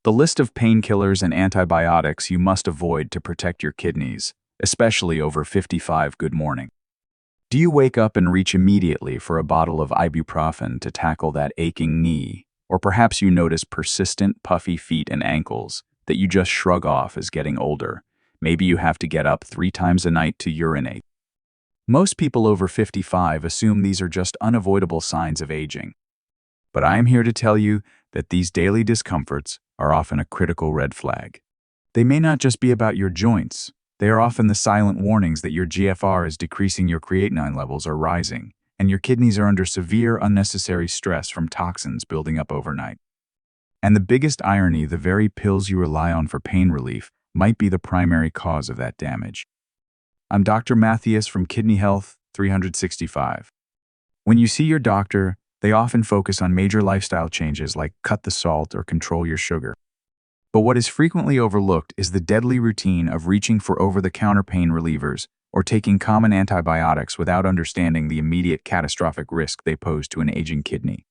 The list of painkillers and antibiotics you must avoid to protect your kidneys, especially over 55. Good morning. Do you wake up and reach immediately for a bottle of ibuprofen to tackle that aching knee? Or perhaps you notice persistent, puffy feet and ankles that you just shrug off as getting older. Maybe you have to get up 3 times a night to urinate. Most people over 55 assume these are just unavoidable signs of aging. But I am here to tell you that these daily discomforts are often a critical red flag. They may not just be about your joints. They are often the silent warnings that your GFR is decreasing, your creatinine levels are rising, and your kidneys are under severe unnecessary stress from toxins building up overnight. And the biggest irony, the very pills you rely on for pain relief might be the primary cause of that damage. I'm Dr. Mattheus from Kidney Health 365. When you see your doctor, they often focus on major lifestyle changes like cut the salt or control your sugar. But what is frequently overlooked is the deadly routine of reaching for over-the-counter pain relievers or taking common antibiotics without understanding the immediate catastrophic risk they pose to an aging kidney.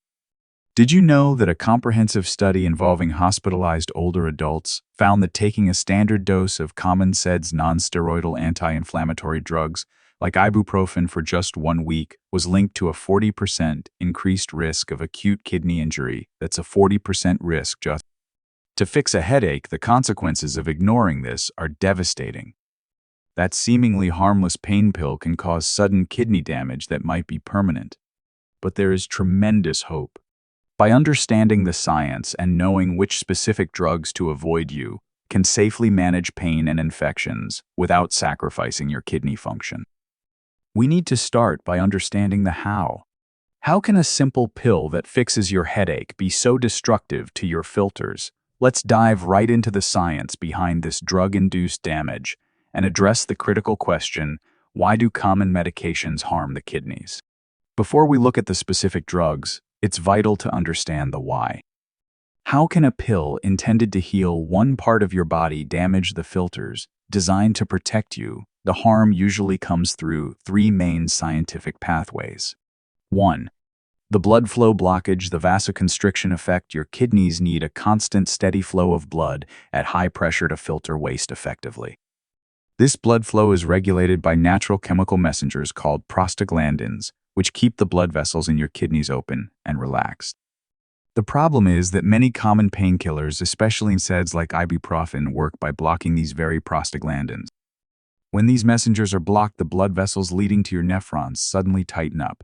Did you know that a comprehensive study involving hospitalized older adults found that taking a standard dose of common NSAIDs non-steroidal anti-inflammatory drugs like ibuprofen for just 1 week was linked to a 40% increased risk of acute kidney injury? That's a 40% risk just. To fix a headache, the consequences of ignoring this are devastating. That seemingly harmless pain pill can cause sudden kidney damage that might be permanent. But there is tremendous hope. By understanding the science and knowing which specific drugs to avoid, you can safely manage pain and infections without sacrificing your kidney function. We need to start by understanding the how. How can a simple pill that fixes your headache be so destructive to your filters? Let's dive right into the science behind this drug-induced damage and address the critical question, why do common medications harm the kidneys? Before we look at the specific drugs, it's vital to understand the why. How can a pill intended to heal one part of your body damage the filters designed to protect you? The harm usually comes through 3 main scientific pathways. 1. The blood flow blockage, the vasoconstriction effect. Your kidneys need a constant, steady flow of blood at high pressure to filter waste effectively. This blood flow is regulated by natural chemical messengers called prostaglandins, which keep the blood vessels in your kidneys open and relaxed. The problem is that many common painkillers, especially NSAIDs like ibuprofen, work by blocking these very prostaglandins. When these messengers are blocked, the blood vessels leading to your nephrons suddenly tighten up.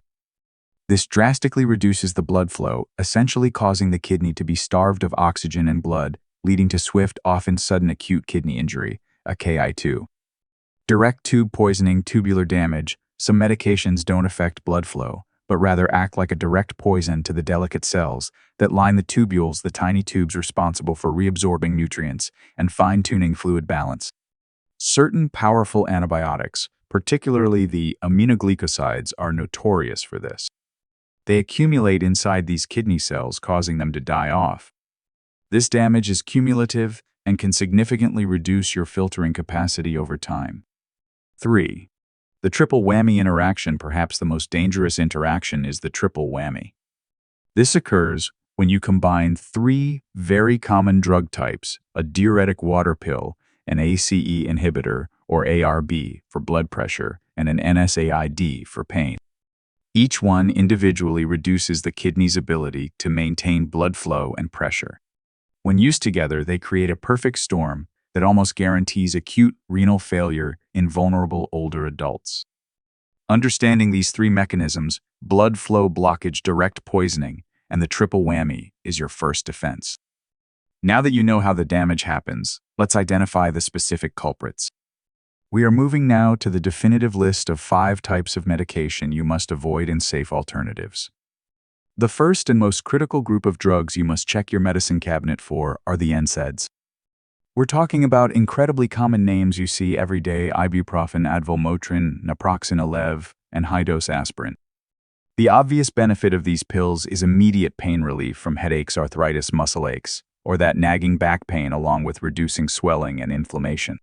This drastically reduces the blood flow, essentially causing the kidney to be starved of oxygen and blood, leading to swift, often sudden acute kidney injury, a Ki2. Direct tube poisoning, tubular damage. Some medications don't affect blood flow, but rather act like a direct poison to the delicate cells that line the tubules, the tiny tubes responsible for reabsorbing nutrients and fine-tuning fluid balance. Certain powerful antibiotics, particularly the aminoglycosides, are notorious for this. They accumulate inside these kidney cells, causing them to die off. This damage is cumulative and can significantly reduce your filtering capacity over time. 3. The triple whammy interaction. Perhaps the most dangerous interaction is the triple whammy. This occurs when you combine 3 very common drug types, a diuretic water pill, an ACE inhibitor, or ARB, for blood pressure, and an NSAID for pain. Each one individually reduces the kidney's ability to maintain blood flow and pressure. When used together, they create a perfect storm that almost guarantees acute renal failure in vulnerable older adults. Understanding these 3 mechanisms, blood flow blockage, direct poisoning, and the triple whammy, is your first defense. Now that you know how the damage happens, let's identify the specific culprits. We are moving now to the definitive list of 5 types of medication you must avoid and safe alternatives. The first and most critical group of drugs you must check your medicine cabinet for are the NSAIDs. We're talking about incredibly common names you see every day: ibuprofen, Advil, Motrin, Naproxen, Alev, and high-dose aspirin. The obvious benefit of these pills is immediate pain relief from headaches, arthritis, muscle aches, or that nagging back pain, along with reducing swelling and inflammation.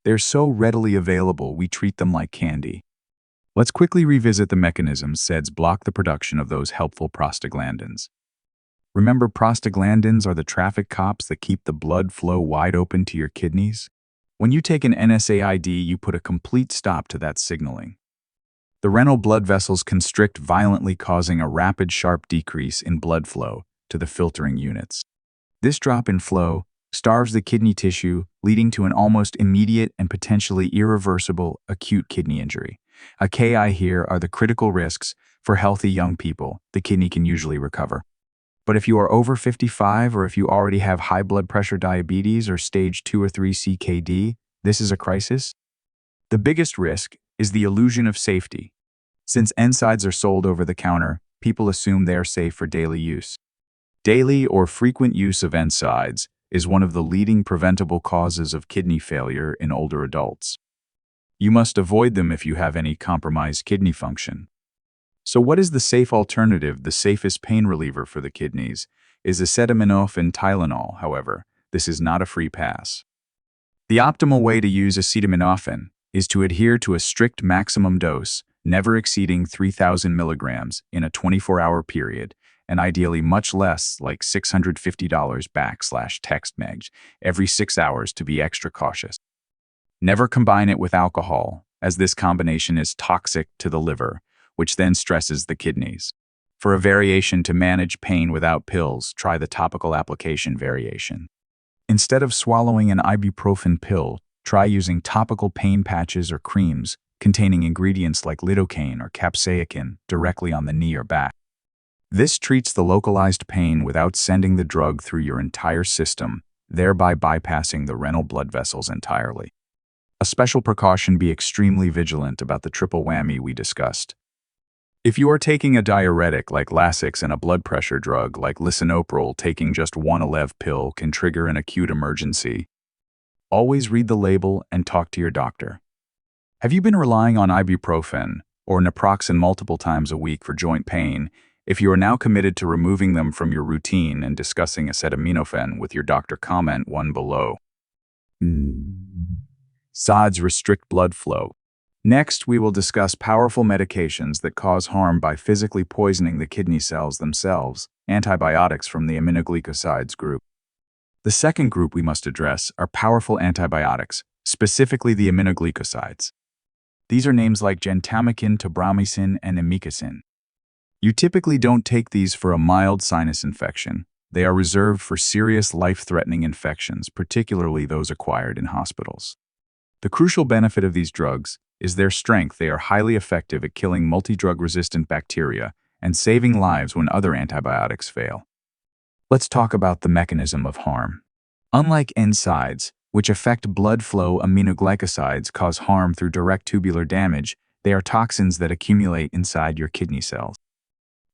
They're so readily available, we treat them like candy. Let's quickly revisit the mechanisms. NSAIDs block the production of those helpful prostaglandins. Remember, prostaglandins are the traffic cops that keep the blood flow wide open to your kidneys? When you take an NSAID, you put a complete stop to that signaling. The renal blood vessels constrict violently, causing a rapid, sharp decrease in blood flow to the filtering units. This drop in flow starves the kidney tissue, leading to an almost immediate and potentially irreversible acute kidney injury. A KI here are the critical risks for healthy young people. The kidney can usually recover. But if you are over 55 or if you already have high blood pressure, diabetes, or stage 2 or 3 CKD, this is a crisis. The biggest risk is the illusion of safety. Since NSAIDs are sold over the counter, people assume they are safe for daily use. Daily or frequent use of NSAIDs is one of the leading preventable causes of kidney failure in older adults. You must avoid them if you have any compromised kidney function. So what is the safe alternative? The safest pain reliever for the kidneys is acetaminophen and Tylenol. However, this is not a free pass. The optimal way to use acetaminophen is to adhere to a strict maximum dose, never exceeding 3,000 milligrams in a 24-hour period, and ideally much less, like $650 / text megs every 6 hours, to be extra cautious. Never combine it with alcohol, as this combination is toxic to the liver, which then stresses the kidneys. For a variation to manage pain without pills, try the topical application variation. Instead of swallowing an ibuprofen pill, try using topical pain patches or creams containing ingredients like lidocaine or capsaicin directly on the knee or back. This treats the localized pain without sending the drug through your entire system, thereby bypassing the renal blood vessels entirely. A special precaution: be extremely vigilant about the triple whammy we discussed. If you are taking a diuretic like Lasix and a blood pressure drug like lisinopril, taking just one Alev pill can trigger an acute emergency. Always read the label and talk to your doctor. Have you been relying on ibuprofen or naproxen multiple times a week for joint pain? If you are now committed to removing them from your routine and discussing acetaminophen with your doctor, comment 1 below. NSAIDs restrict blood flow. Next, we will discuss powerful medications that cause harm by physically poisoning the kidney cells themselves, antibiotics from the aminoglycosides group. The second group we must address are powerful antibiotics, specifically the aminoglycosides. These are names like gentamicin, tobramycin, and amikacin. You typically don't take these for a mild sinus infection. They are reserved for serious life-threatening infections, particularly those acquired in hospitals. The crucial benefit of these drugs is their strength. They are highly effective at killing multi-drug-resistant bacteria and saving lives when other antibiotics fail. Let's talk about the mechanism of harm. Unlike NSAIDs, which affect blood flow, aminoglycosides cause harm through direct tubular damage. They are toxins that accumulate inside your kidney cells.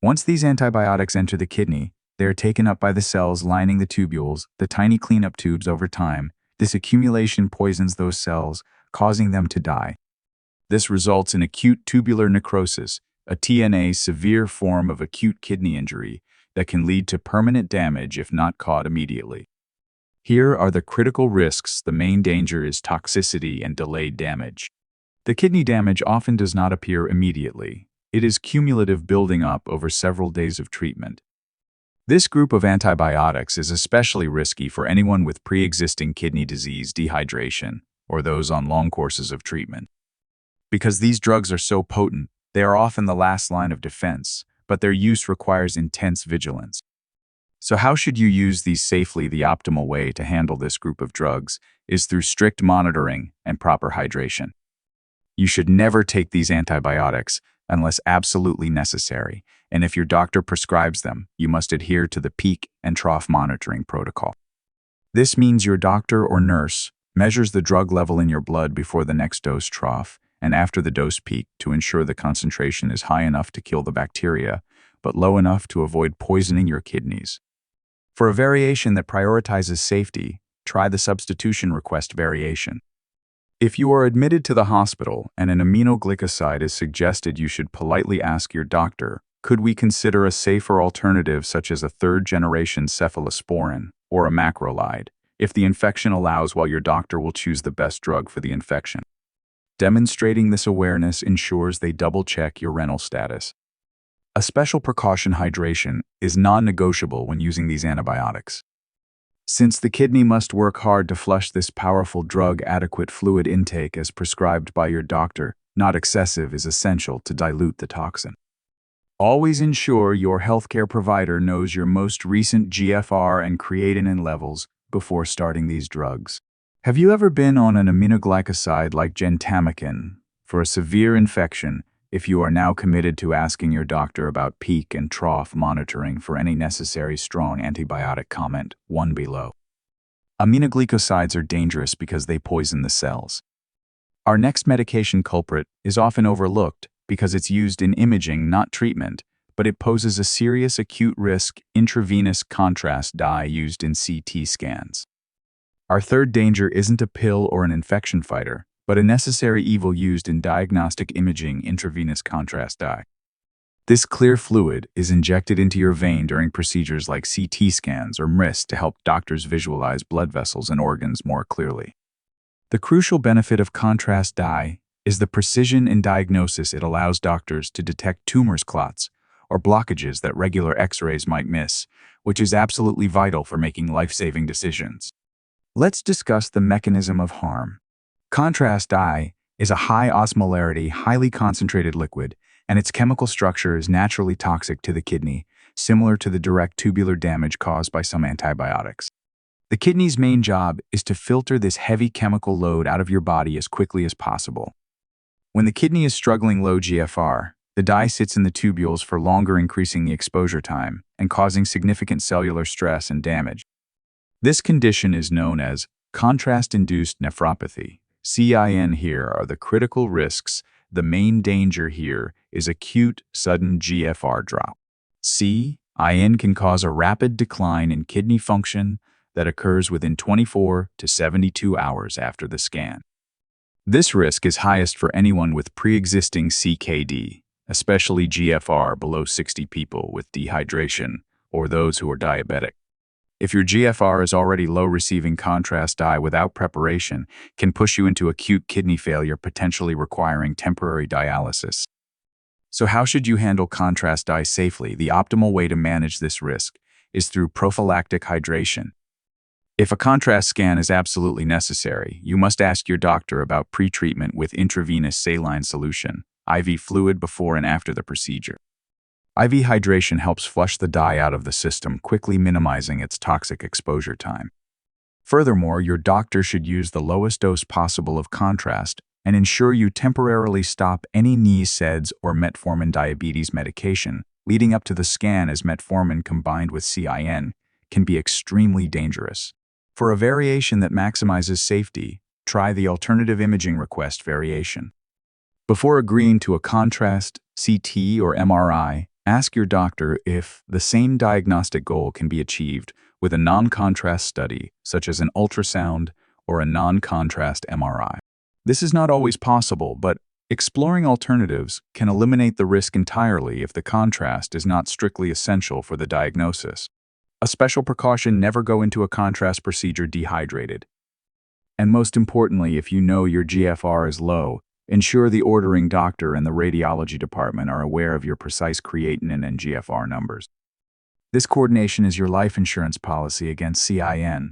Once these antibiotics enter the kidney, they are taken up by the cells lining the tubules, the tiny cleanup tubes. Over time, this accumulation poisons those cells, causing them to die. This results in acute tubular necrosis, a TNA, severe form of acute kidney injury that can lead to permanent damage if not caught immediately. Here are the critical risks. The main danger is toxicity and delayed damage. The kidney damage often does not appear immediately. It is cumulative, building up over several days of treatment. This group of antibiotics is especially risky for anyone with pre-existing kidney disease, dehydration, or those on long courses of treatment. Because these drugs are so potent, they are often the last line of defense, but their use requires intense vigilance. So how should you use these safely? The optimal way to handle this group of drugs is through strict monitoring and proper hydration. You should never take these antibiotics unless absolutely necessary, and if your doctor prescribes them, you must adhere to the peak and trough monitoring protocol. This means your doctor or nurse measures the drug level in your blood before the next dose trough and after the dose peak to ensure the concentration is high enough to kill the bacteria, but low enough to avoid poisoning your kidneys. For a variation that prioritizes safety, try the substitution request variation. If you are admitted to the hospital and an aminoglycoside is suggested, you should politely ask your doctor, could we consider a safer alternative such as a third-generation cephalosporin or a macrolide, if the infection allows, while your doctor will choose the best drug for the infection. Demonstrating this awareness ensures they double-check your renal status. A special precaution: hydration is non-negotiable when using these antibiotics. Since the kidney must work hard to flush this powerful drug, adequate fluid intake as prescribed by your doctor, not excessive, is essential to dilute the toxin. Always ensure your healthcare provider knows your most recent GFR and creatinine levels before starting these drugs. Have you ever been on an aminoglycoside like gentamicin for a severe infection? If you are now committed to asking your doctor about peak and trough monitoring for any necessary strong antibiotic, comment 1 below. Aminoglycosides are dangerous because they poison the cells. Our next medication, Culprit, is often overlooked because it's used in imaging, not treatment, but it poses a serious acute risk: intravenous contrast dye used in CT scans. Our third danger isn't a pill or an infection fighter, but a necessary evil used in diagnostic imaging: intravenous contrast dye. This clear fluid is injected into your vein during procedures like CT scans or MRIs to help doctors visualize blood vessels and organs more clearly. The crucial benefit of contrast dye is the precision in diagnosis. It allows doctors to detect tumors, clots, or blockages that regular X-rays might miss, which is absolutely vital for making life-saving decisions. Let's discuss the mechanism of harm. Contrast dye is a high osmolarity, highly concentrated liquid, and its chemical structure is naturally toxic to the kidney, similar to the direct tubular damage caused by some antibiotics. The kidney's main job is to filter this heavy chemical load out of your body as quickly as possible. When the kidney is struggling low GFR, the dye sits in the tubules for longer, increasing the exposure time and causing significant cellular stress and damage. This condition is known as contrast-induced nephropathy. CIN. Here are the critical risks. The main danger here is acute, sudden GFR drop. CIN can cause a rapid decline in kidney function that occurs within 24 to 72 hours after the scan. This risk is highest for anyone with pre-existing CKD, especially GFR below 60, people with dehydration, or those who are diabetic. If your GFR is already low, receiving contrast dye without preparation can push you into acute kidney failure, potentially requiring temporary dialysis. So how should you handle contrast dye safely? The optimal way to manage this risk is through prophylactic hydration. If a contrast scan is absolutely necessary, you must ask your doctor about pre-treatment with intravenous saline solution, IV fluid, before and after the procedure. IV hydration helps flush the dye out of the system, quickly minimizing its toxic exposure time. Furthermore, your doctor should use the lowest dose possible of contrast and ensure you temporarily stop any NSAIDs or metformin diabetes medication leading up to the scan, as metformin combined with CIN can be extremely dangerous. For a variation that maximizes safety, try the alternative imaging request variation. Before agreeing to a contrast, CT, or MRI, ask your doctor if the same diagnostic goal can be achieved with a non-contrast study, such as an ultrasound or a non-contrast MRI. This is not always possible, but exploring alternatives can eliminate the risk entirely if the contrast is not strictly essential for the diagnosis. A special precaution: never go into a contrast procedure dehydrated. And most importantly, if you know your GFR is low, ensure the ordering doctor and the radiology department are aware of your precise creatinine and GFR numbers. This coordination is your life insurance policy against CIN.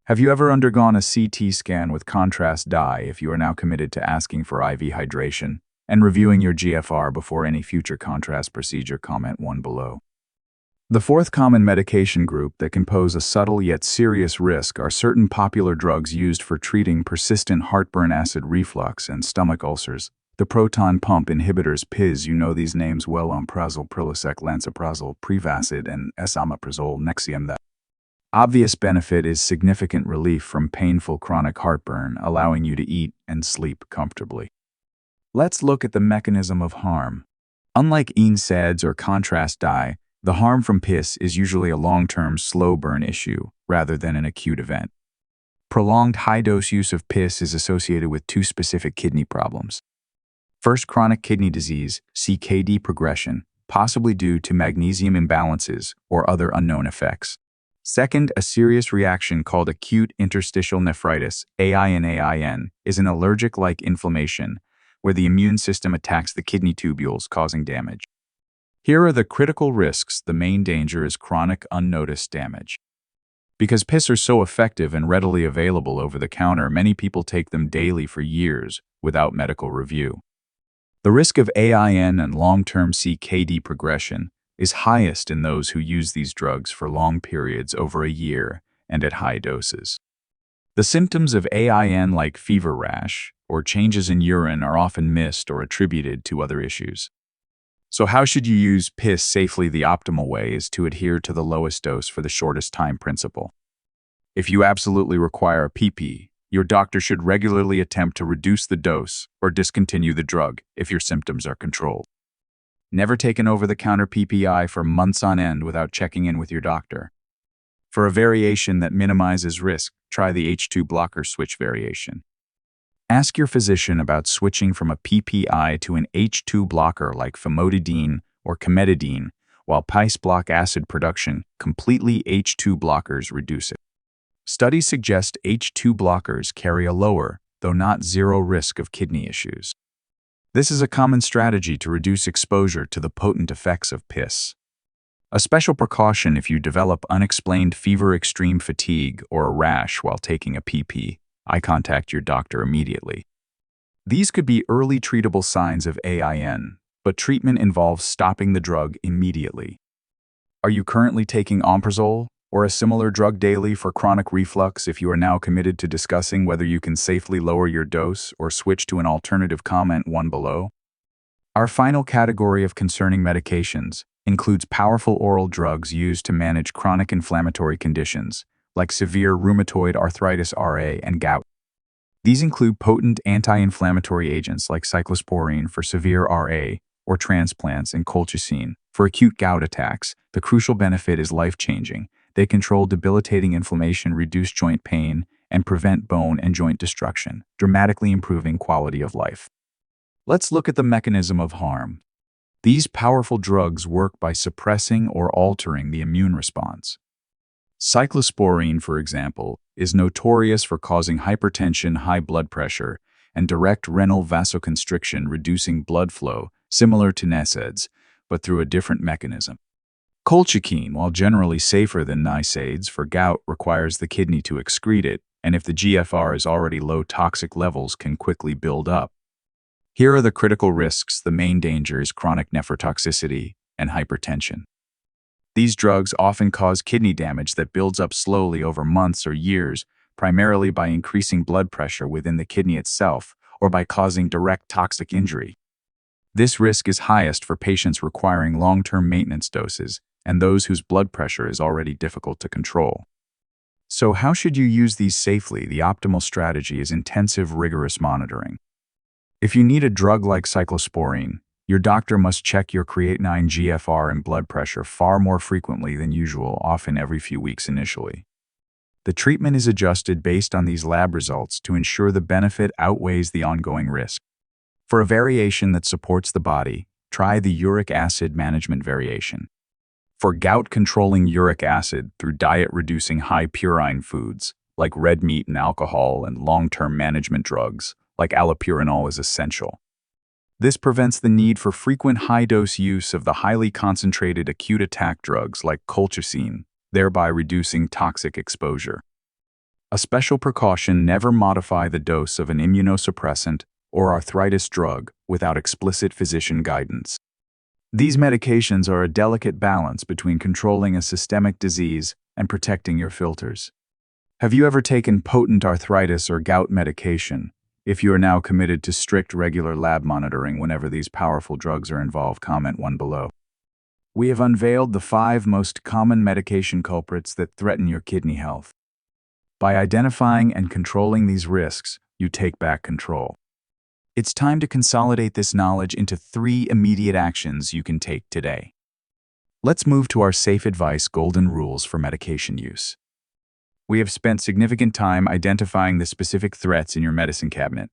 Have you ever undergone a CT scan with contrast dye? If you are now committed to asking for IV hydration and reviewing your GFR before any future contrast procedure, comment 1 below. The fourth common medication group that can pose a subtle yet serious risk are certain popular drugs used for treating persistent heartburn, acid reflux, and stomach ulcers. The proton pump inhibitors, PPIs, you know these names well: omeprazole, Prilosec, lansoprazole, Prevacid, and esomeprazole, Nexium. The obvious benefit is significant relief from painful chronic heartburn, allowing you to eat and sleep comfortably. Let's look at the mechanism of harm. Unlike NSAIDs or contrast dye, the harm from PPIs is usually a long-term, slow-burn issue rather than an acute event. Prolonged high-dose use of PPIs is associated with two specific kidney problems. First, chronic kidney disease, CKD progression, possibly due to magnesium imbalances or other unknown effects. Second, a serious reaction called acute interstitial nephritis, AIN, is an allergic-like inflammation where the immune system attacks the kidney tubules, causing damage. Here are the critical risks. The main danger is chronic unnoticed damage. Because PIs are so effective and readily available over the counter, many people take them daily for years without medical review. The risk of AIN and long-term CKD progression is highest in those who use these drugs for long periods over a year and at high doses. The symptoms of AIN, like fever rash or changes in urine, are often missed or attributed to other issues. So how should you use PIs safely? The optimal way is to adhere to the lowest dose for the shortest time principle. If you absolutely require a PP, your doctor should regularly attempt to reduce the dose or discontinue the drug if your symptoms are controlled. Never take an over-the-counter PPI for months on end without checking in with your doctor. For a variation that minimizes risk, try the H2 blocker switch variation. Ask your physician about switching from a PPI to an H2 blocker like famotidine or cimetidine. While PIs block acid production, completely H2 blockers reduce it. Studies suggest H2 blockers carry a lower, though not zero, risk of kidney issues. This is a common strategy to reduce exposure to the potent effects of PIs. A special precaution: if you develop unexplained fever, extreme fatigue, or a rash while taking a PP, contact your doctor immediately. These could be early treatable signs of AIN, but treatment involves stopping the drug immediately. Are you currently taking omeprazole or a similar drug daily for chronic reflux? If you are now committed to discussing whether you can safely lower your dose or switch to an alternative, comment 1 below. Our final category of concerning medications includes powerful oral drugs used to manage chronic inflammatory conditions, like severe rheumatoid arthritis, RA, and gout. These include potent anti-inflammatory agents like cyclosporine for severe RA, or transplants, and colchicine for acute gout attacks. The crucial benefit is life-changing. They control debilitating inflammation, reduce joint pain, and prevent bone and joint destruction, dramatically improving quality of life. Let's look at the mechanism of harm. These powerful drugs work by suppressing or altering the immune response. Cyclosporine, for example, is notorious for causing hypertension, high blood pressure, and direct renal vasoconstriction, reducing blood flow, similar to NSAIDs, but through a different mechanism. Colchicine, while generally safer than NSAIDs for gout, requires the kidney to excrete it, and if the GFR is already low, toxic levels can quickly build up. Here are the critical risks. The main danger is chronic nephrotoxicity and hypertension. These drugs often cause kidney damage that builds up slowly over months or years, primarily by increasing blood pressure within the kidney itself or by causing direct toxic injury. This risk is highest for patients requiring long-term maintenance doses and those whose blood pressure is already difficult to control. So how should you use these safely? The optimal strategy is intensive, rigorous monitoring. If you need a drug like cyclosporine, your doctor must check your creatinine, GFR, and blood pressure far more frequently than usual, often every few weeks initially. The treatment is adjusted based on these lab results to ensure the benefit outweighs the ongoing risk. For a variation that supports the body, try the uric acid management variation. For gout, controlling uric acid through diet-reducing high purine foods like red meat and alcohol, and long-term management drugs like allopurinol is essential. This prevents the need for frequent high-dose use of the highly concentrated acute attack drugs like colchicine, thereby reducing toxic exposure. A special precaution: never modify the dose of an immunosuppressant or arthritis drug without explicit physician guidance. These medications are a delicate balance between controlling a systemic disease and protecting your filters. Have you ever taken potent arthritis or gout medication? If you are now committed to strict, regular lab monitoring whenever these powerful drugs are involved, comment 1 below. We have unveiled the 5 most common medication culprits that threaten your kidney health. By identifying and controlling these risks, you take back control. It's time to consolidate this knowledge into 3 immediate actions you can take today. Let's move to our safe advice golden rules for medication use. We have spent significant time identifying the specific threats in your medicine cabinet.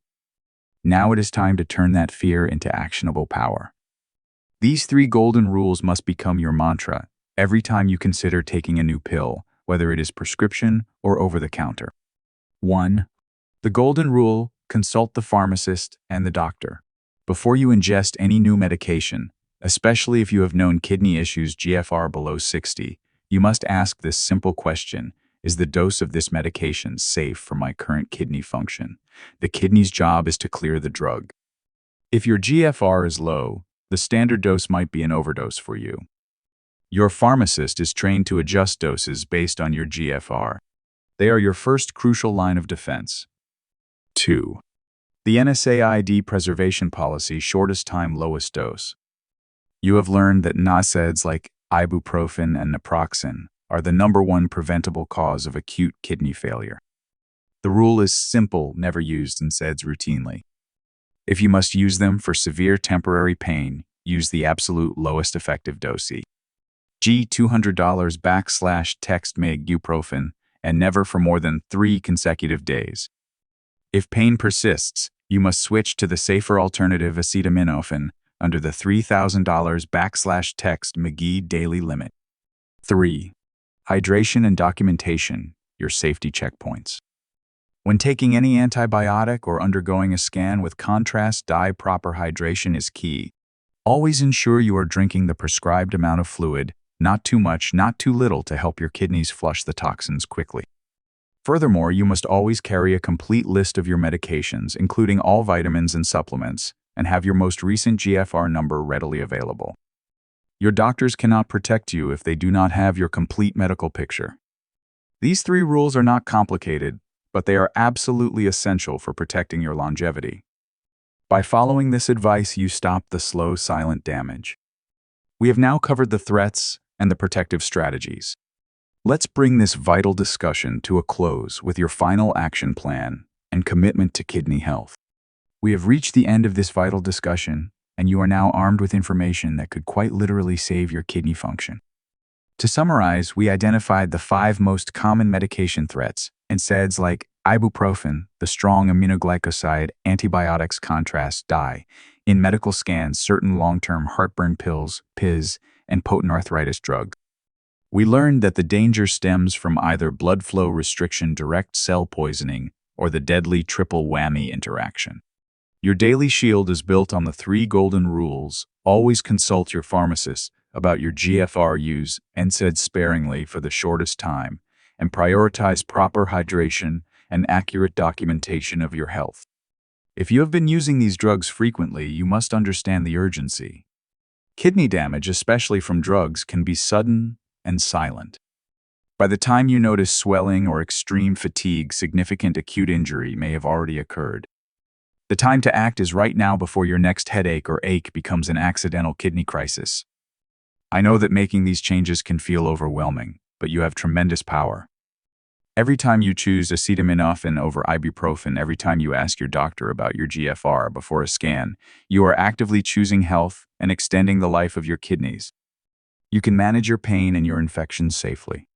Now it is time to turn that fear into actionable power. These 3 golden rules must become your mantra every time you consider taking a new pill, whether it is prescription or over-the-counter. 1. The golden rule: consult the pharmacist and the doctor. Before you ingest any new medication, Especially if you have known kidney issues GFR below 60, you must ask this simple question: is the dose of this medication safe for my current kidney function? The kidney's job is to clear the drug. If your GFR is low, the standard dose might be an overdose for you. Your pharmacist is trained to adjust doses based on your GFR. They are your first crucial line of defense. 2. The NSAID preservation policy, shortest time, lowest dose. You have learned that NSAIDs like Ibuprofen and Naproxen are the #1 preventable cause of acute kidney failure. The rule is simple: never use NSAIDs routinely. If you must use them for severe temporary pain, use the absolute lowest effective dose. $200/text mg ibuprofen, and never for more than 3 consecutive days. If pain persists, you must switch to the safer alternative acetaminophen under the $3,000/text McGee daily limit. 3. Hydration and documentation, your safety checkpoints. When taking any antibiotic or undergoing a scan with contrast dye, proper hydration is key. Always ensure you are drinking the prescribed amount of fluid, not too much, not too little, to help your kidneys flush the toxins quickly. Furthermore, you must always carry a complete list of your medications, including all vitamins and supplements, and have your most recent GFR number readily available. Your doctors cannot protect you if they do not have your complete medical picture. These 3 rules are not complicated, but they are absolutely essential for protecting your longevity. By following this advice, you stop the slow, silent damage. We have now covered the threats and the protective strategies. Let's bring this vital discussion to a close with your final action plan and commitment to kidney health. We have reached the end of this vital discussion, and you are now armed with information that could quite literally save your kidney function. To summarize, we identified the 5 most common medication threats: NSAIDs like ibuprofen, the strong aminoglycoside, antibiotics, contrast dye, in medical scans, certain long-term heartburn pills, PPIs, and potent arthritis drugs. We learned that the danger stems from either blood flow restriction, direct cell poisoning, or the deadly triple whammy interaction. Your daily shield is built on the 3 golden rules. Always consult your pharmacist about your GFR, use NSAIDs sparingly for the shortest time, and prioritize proper hydration and accurate documentation of your health. If you have been using these drugs frequently, you must understand the urgency. Kidney damage, especially from drugs, can be sudden and silent. By the time you notice swelling or extreme fatigue, significant acute injury may have already occurred. The time to act is right now, before your next headache or ache becomes an accidental kidney crisis. I know that making these changes can feel overwhelming, but you have tremendous power. Every time you choose acetaminophen over ibuprofen, every time you ask your doctor about your GFR before a scan, you are actively choosing health and extending the life of your kidneys. You can manage your pain and your infections safely.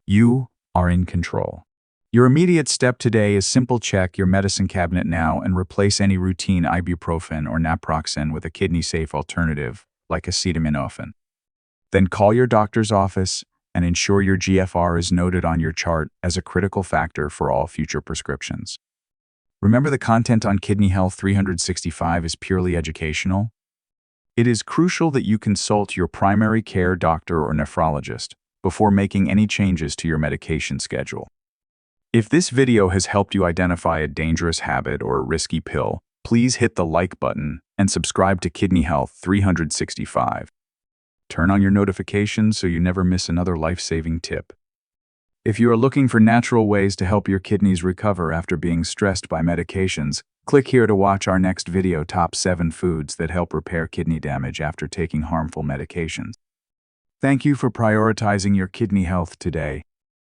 You are in control. Your immediate step today is simple: check your medicine cabinet now and replace any routine ibuprofen or naproxen with a kidney-safe alternative like acetaminophen. Then call your doctor's office and ensure your GFR is noted on your chart as a critical factor for all future prescriptions. Remember, the content on Kidney Health 365 is purely educational. It is crucial that you consult your primary care doctor or nephrologist before making any changes to your medication schedule. If this video has helped you identify a dangerous habit or a risky pill, please hit the like button and subscribe to Kidney Health 365. Turn on your notifications so you never miss another life-saving tip. If you are looking for natural ways to help your kidneys recover after being stressed by medications, click here to watch our next video: Top 7 Foods that Help Repair Kidney Damage After Taking Harmful Medications. Thank you for prioritizing your kidney health today.